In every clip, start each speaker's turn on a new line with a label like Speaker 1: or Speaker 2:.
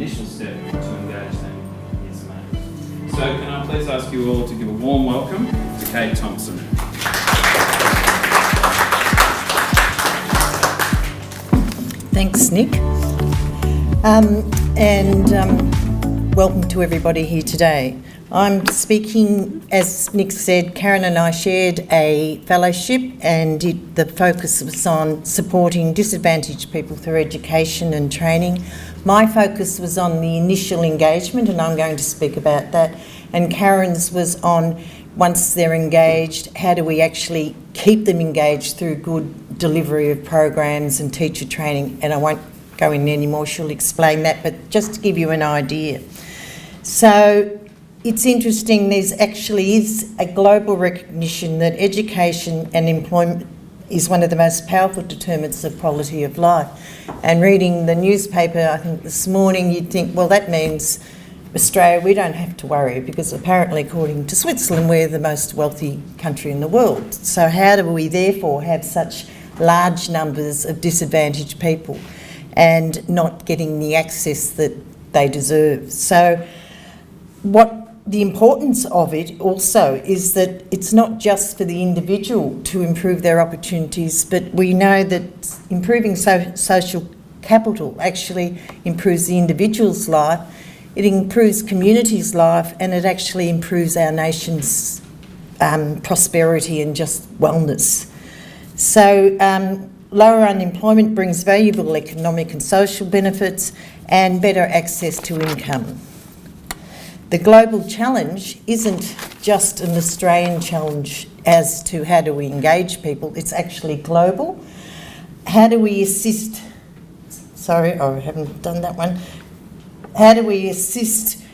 Speaker 1: initial step to engage them is made. So can I please ask you all to give a warm welcome to Cate Thompson.
Speaker 2: Thanks, Nick. Welcome to everybody here today. I'm speaking, as Nick said, Karen and I shared a fellowship, and the focus was on supporting disadvantaged people through education and training. My focus was on the initial engagement, and I'm going to speak about that. And Karen's was on, once they're engaged, how do we actually keep them engaged through good delivery of programs and teacher training. And I won't go in anymore, she'll explain that, but just to give you an idea. So it's interesting, there's actually is a global recognition that education and employment is one of the most powerful determinants of quality of life. And reading the newspaper, I think this morning, you'd think, well, that means Australia, we don't have to worry, because apparently, according to Switzerland, we're the most wealthy country in the world. So how do we therefore have such large numbers of disadvantaged people and not getting the access that they deserve? So what the importance of it also is that it's not just for the individual to improve their opportunities, but we know that improving social capital actually improves the individual's life, it improves communities' life, and it actually improves our nation's prosperity and just wellness. So lower unemployment brings valuable economic and social benefits and better access to income. The global challenge isn't just an Australian challenge as to how do we engage people, it's actually global. How do we assist, sorry, I haven't done that one. How do we assist?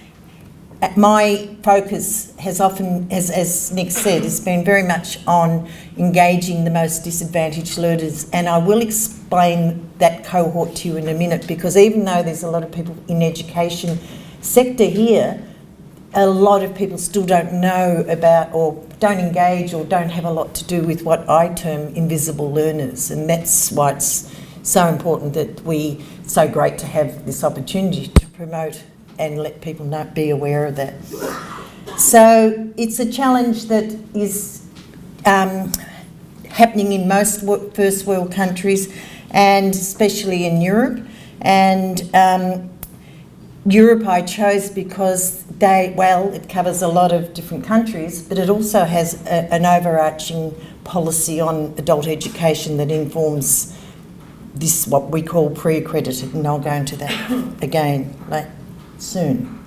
Speaker 2: My focus has often, as Nick said, has been very much on engaging the most disadvantaged learners, and I will explain that cohort to you in a minute, because even though there's a lot of people in education sector here, a lot of people still don't know about or don't engage or don't have a lot to do with what I term invisible learners, and that's why it's so important that so great to have this opportunity to promote and let people be aware of that. So it's a challenge that is happening in most first world countries, and especially in Europe. And Europe I chose because it covers a lot of different countries, but it also has an overarching policy on adult education that informs this, what we call pre-accredited, and I'll go into that again soon.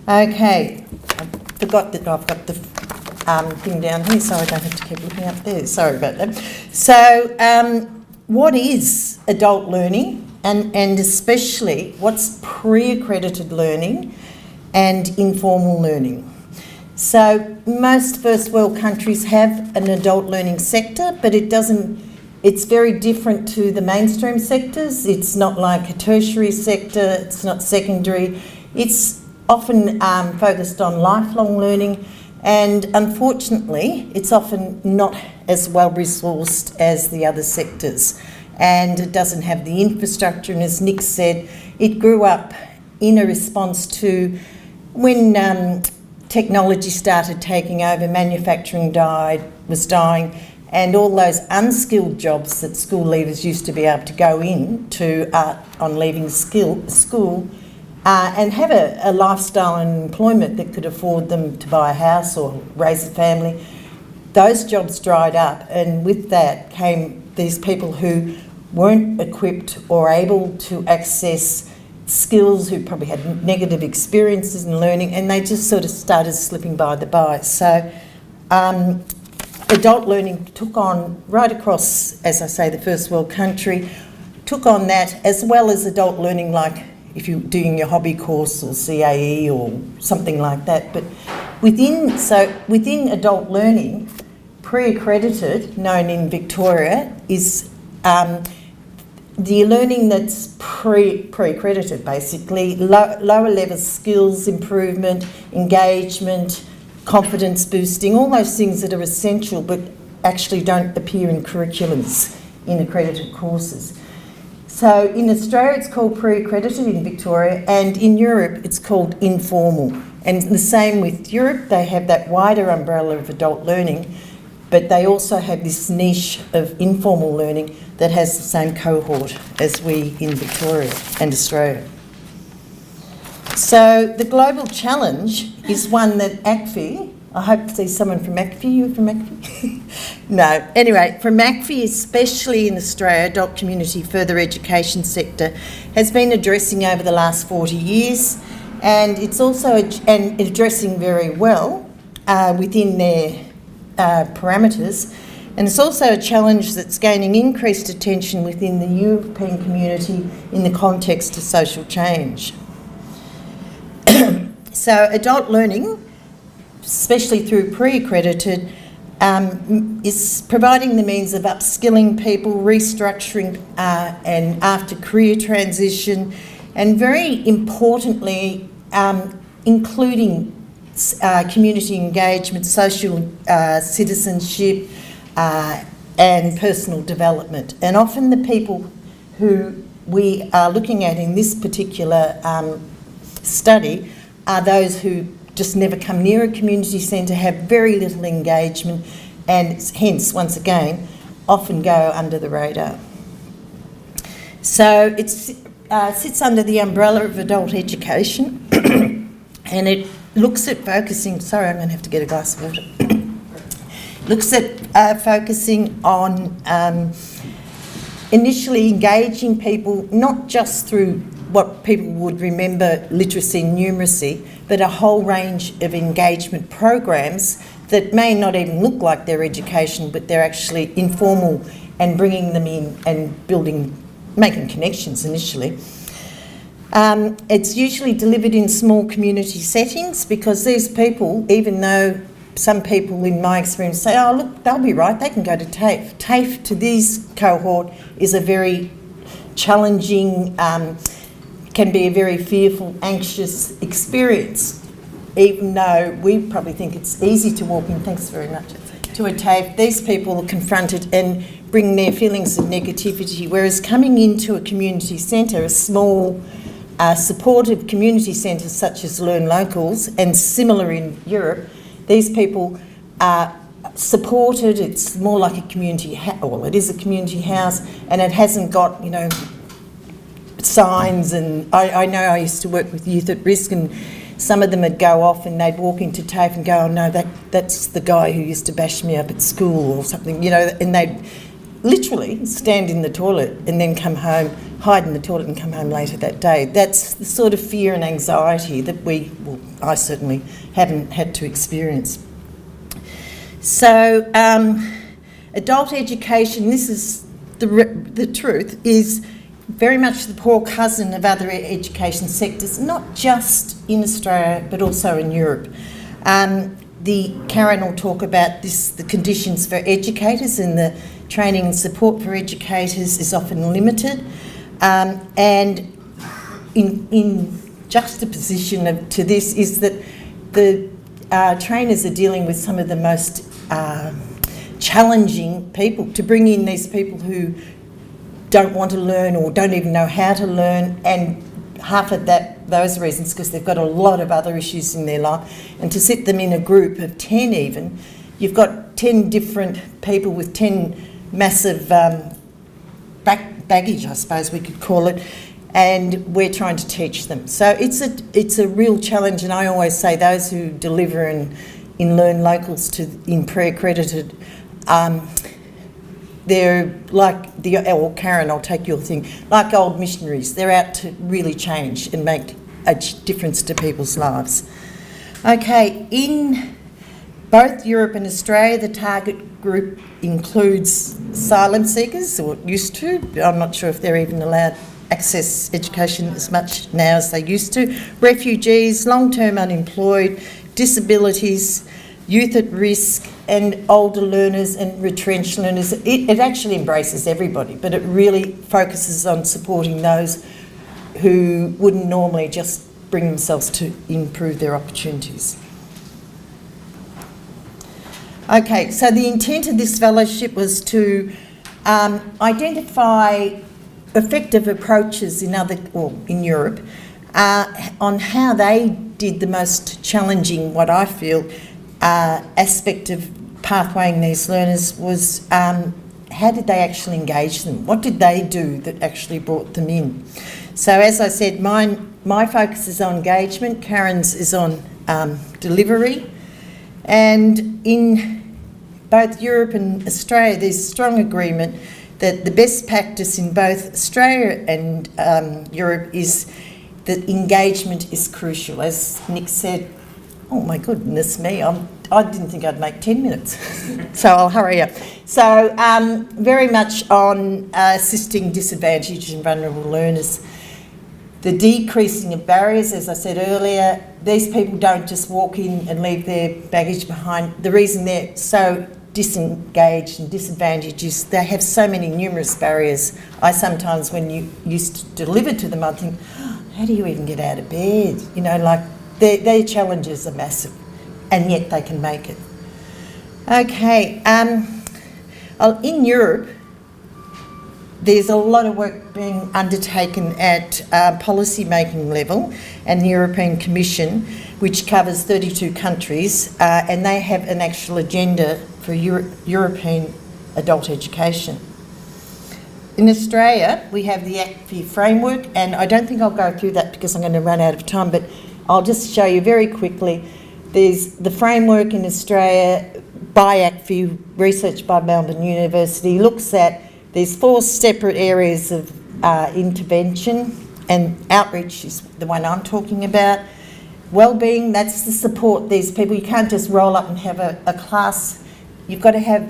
Speaker 2: Okay, I forgot that I've got the thing down here, so I don't have to keep looking up there. Sorry about that. So what is adult learning? And especially what's pre-accredited learning and informal learning. So most first world countries have an adult learning sector, but it's very different to the mainstream sectors. It's not like a tertiary sector, it's not secondary. It's often focused on lifelong learning, and unfortunately, it's often not as well resourced as the other sectors. And it doesn't have the infrastructure, and as Nick said, it grew up in a response to when technology started taking over, manufacturing was dying, and all those unskilled jobs that school leavers used to be able to go in to on leaving school and have a lifestyle and employment that could afford them to buy a house or raise a family. Those jobs dried up, and with that came these people who weren't equipped or able to access skills, who probably had negative experiences in learning, and they just sort of started slipping by the by. So adult learning took on right across, as I say, the first world country, took on that, as well as adult learning, like if you're doing your hobby course or CAE or something like that. But within adult learning, pre-accredited, known in Victoria, is the learning that's pre-accredited, basically, lower level skills improvement, engagement, confidence boosting, all those things that are essential but actually don't appear in curriculums in accredited courses. So in Australia it's called pre-accredited in Victoria, and in Europe it's called informal. And the same with Europe, they have that wider umbrella of adult learning, but they also have this niche of informal learning that has the same cohort as we in Victoria and Australia. So the global challenge is one that ACFI, I hope to see someone from ACFI. You from ACFI? No. Anyway, from ACFI, especially in Australia, adult community further education sector, has been addressing over the last 40 years, and it's also addressing very well within their parameters. And it's also a challenge that's gaining increased attention within the European community in the context of social change. So adult learning, especially through pre-accredited, is providing the means of upskilling people, restructuring and after career transition, and very importantly, including community engagement, social citizenship and personal development. And often the people who we are looking at in this particular study are those who just never come near a community centre, have very little engagement, and hence, once again, often go under the radar. So it sits under the umbrella of adult education, and it looks at focusing, sorry, I'm going to have to get a glass of water, looks at focusing on initially engaging people, not just through what people would remember literacy and numeracy, but a whole range of engagement programs that may not even look like their education, but they're actually informal, and bringing them in and making connections initially. It's usually delivered in small community settings, because these people, even though some people in my experience say, oh look, they'll be right, they can go to TAFE. TAFE to this cohort is a very challenging, can be a very fearful, anxious experience, even though we probably think it's easy to walk in, thanks very much, to a TAFE. These people are confronted and bring their feelings of negativity, whereas coming into a community centre, a small supportive community centre such as Learn Locals, and similar in Europe, these people are supported. It's more like a community, well, it is a community house, and it hasn't got, you know, signs. And I know I used to work with youth at risk, and some of them would go off and they'd walk into TAFE and go, oh no, that's the guy who used to bash me up at school or something, you know, and they'd literally stand in the toilet and then come home, hide in the toilet and come home later that day. That's the sort of fear and anxiety that I certainly haven't had to experience. So adult education, this is the truth, is very much the poor cousin of other education sectors, not just in Australia but also in Europe. Karen will talk about this, the conditions for educators, and the training and support for educators is often limited. And in juxtaposition to this is that the trainers are dealing with some of the most challenging people, to bring in these people who don't want to learn or don't even know how to learn, and half of those reasons because they've got a lot of other issues in their life, and to sit them in a group of 10 even, you've got 10 different people with 10 massive baggage, I suppose we could call it, and we're trying to teach them. So it's a real challenge, and I always say those who deliver in Learn Locals in pre-accredited, they're like or Karen, I'll take your thing, like old missionaries. They're out to really change and make a difference to people's lives. Okay, in both Europe and Australia, the target group includes asylum seekers, or used to. I'm not sure if they're even allowed access education as much now as they used to. Refugees, long-term unemployed, disabilities, youth at risk, and older learners and retrenched learners. It actually embraces everybody, but it really focuses on supporting those who wouldn't normally just bring themselves to improve their opportunities. Okay, so the intent of this fellowship was to identify effective approaches in Europe on how they did the most challenging, what I feel, aspect of pathwaying these learners was how did they actually engage them? What did they do that actually brought them in? So as I said, my focus is on engagement, Karen's is on delivery, and in both Europe and Australia there's strong agreement that the best practice in both Australia and Europe is that engagement is crucial. As Nick said, oh my goodness me, I didn't think I'd make 10 minutes, so I'll hurry up. So very much on assisting disadvantaged and vulnerable learners. The decreasing of barriers, as I said earlier, these people don't just walk in and leave their baggage behind. The reason they're so disengaged and disadvantaged is they have so many numerous barriers. I sometimes, when you used to deliver to them, I'd think, oh, how do you even get out of bed? You know, like their challenges are massive, and yet they can make it. Okay, in Europe, there's a lot of work being undertaken at policy-making level, and the European Commission, which covers 32 countries, and they have an actual agenda for European adult education. In Australia, we have the ACFI framework, and I don't think I'll go through that because I'm going to run out of time, but I'll just show you very quickly. There's the framework in Australia by ACFI, research by Melbourne University, looks at there's 4 separate areas of intervention, and outreach is the one I'm talking about. Wellbeing, that's the support these people. You can't just roll up and have a class. You've got to have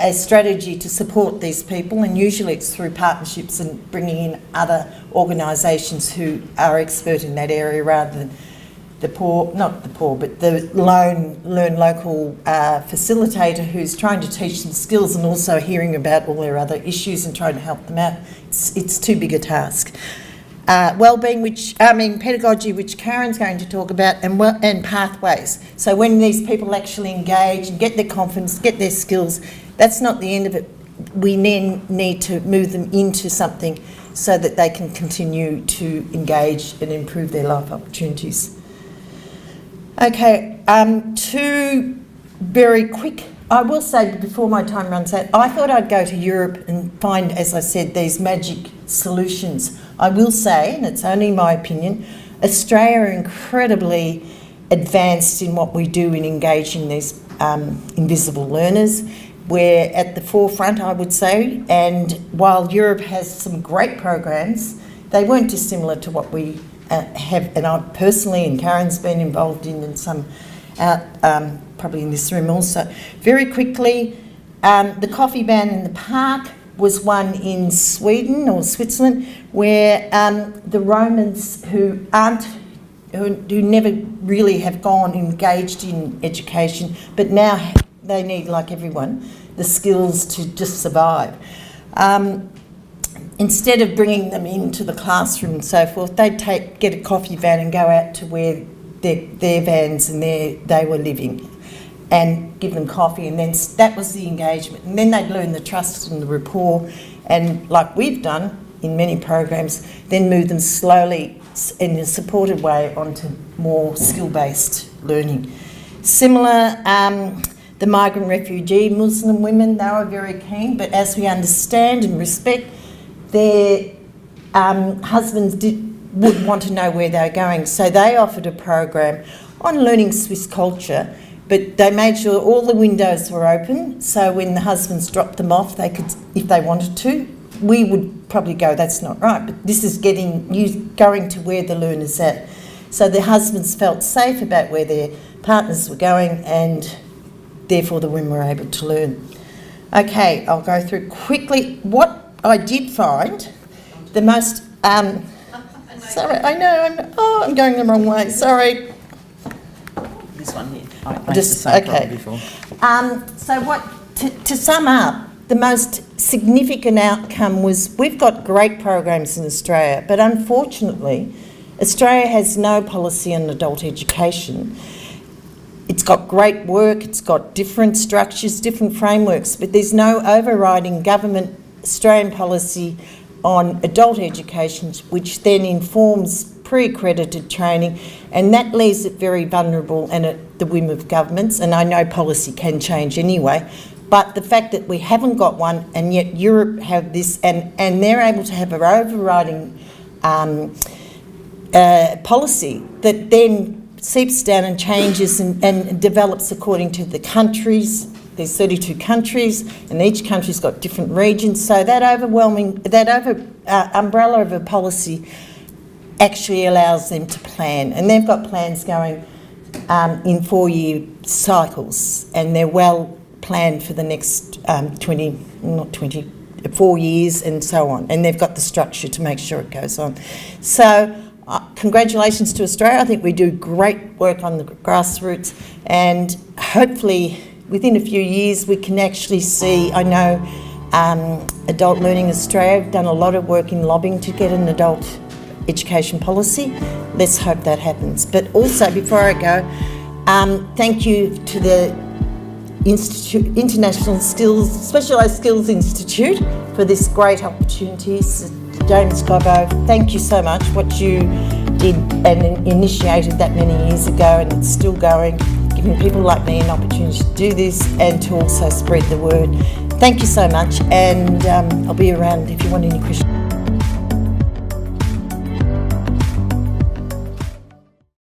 Speaker 2: a strategy to support these people, and usually it's through partnerships and bringing in other organisations who are expert in that area rather than the learn local facilitator who's trying to teach them skills and also hearing about all their other issues and trying to help them out. It's too big a task. Wellbeing, pedagogy, which Karen's going to talk about, and pathways. So when these people actually engage and get their confidence, get their skills, that's not the end of it. We then need to move them into something so that they can continue to engage and improve their life opportunities. Okay, 2 very quick, I will say before my time runs out, I thought I'd go to Europe and find, as I said, these magic solutions. I will say, and it's only my opinion, Australia are incredibly advanced in what we do in engaging these invisible learners. We're at the forefront, I would say, and while Europe has some great programs, they weren't dissimilar to what we have, and I personally, and Karen's been involved in some out probably in this room also. Very quickly, the coffee ban in the park was one in Sweden or Switzerland where the Romans who never really have gone engaged in education, but now they need, like everyone, the skills to just survive. Instead of bringing them into the classroom and so forth, they'd get a coffee van and go out to where their vans and they were living and give them coffee, and then that was the engagement. And then they'd learn the trust and the rapport, and like we've done in many programs, then move them slowly in a supported way onto more skill-based learning. Similar, the migrant refugee Muslim women, they were very keen, but as we understand and respect, their husbands would want to know where they were going. So they offered a program on learning Swiss culture, but they made sure all the windows were open, so when the husbands dropped them off, they could, if they wanted to. We would probably go, that's not right, but this is getting you going to where the learner's at. So the husbands felt safe about where their partners were going, and therefore the women were able to learn. Okay, I'll go through quickly. What I did find, the most... sorry, I know, I'm going the wrong way, sorry.
Speaker 3: This one here. I just okay. Before.
Speaker 2: So to sum up, the most significant outcome was we've got great programs in Australia, but unfortunately, Australia has no policy on adult education. It's got great work, it's got different structures, different frameworks, but there's no overriding government Australian policy on adult education, which then informs pre-accredited training, and that leaves it very vulnerable and at the whim of governments. And I know policy can change anyway, but the fact that we haven't got one, and yet Europe have this, and they're able to have an overriding policy that then seeps down and changes and develops according to the countries. There's 32 countries, and each country's got different regions. So that umbrella of a policy actually allows them to plan, and they've got plans going in 4-year cycles, and they're well planned for the next 4 years and so on, and they've got the structure to make sure it goes on. So congratulations to Australia. I think we do great work on the grassroots, and hopefully within a few years we can actually see, I know Adult Learning Australia have done a lot of work in lobbying to get an adult education policy. Let's hope that happens. But also, before I go, thank you to the International Specialised Skills Institute for this great opportunity. James Gobbo, thank you so much. What you did and initiated that many years ago, and it's still going, giving people like me an opportunity to do this and to also spread the word. Thank you so much, and I'll be around if you want any questions.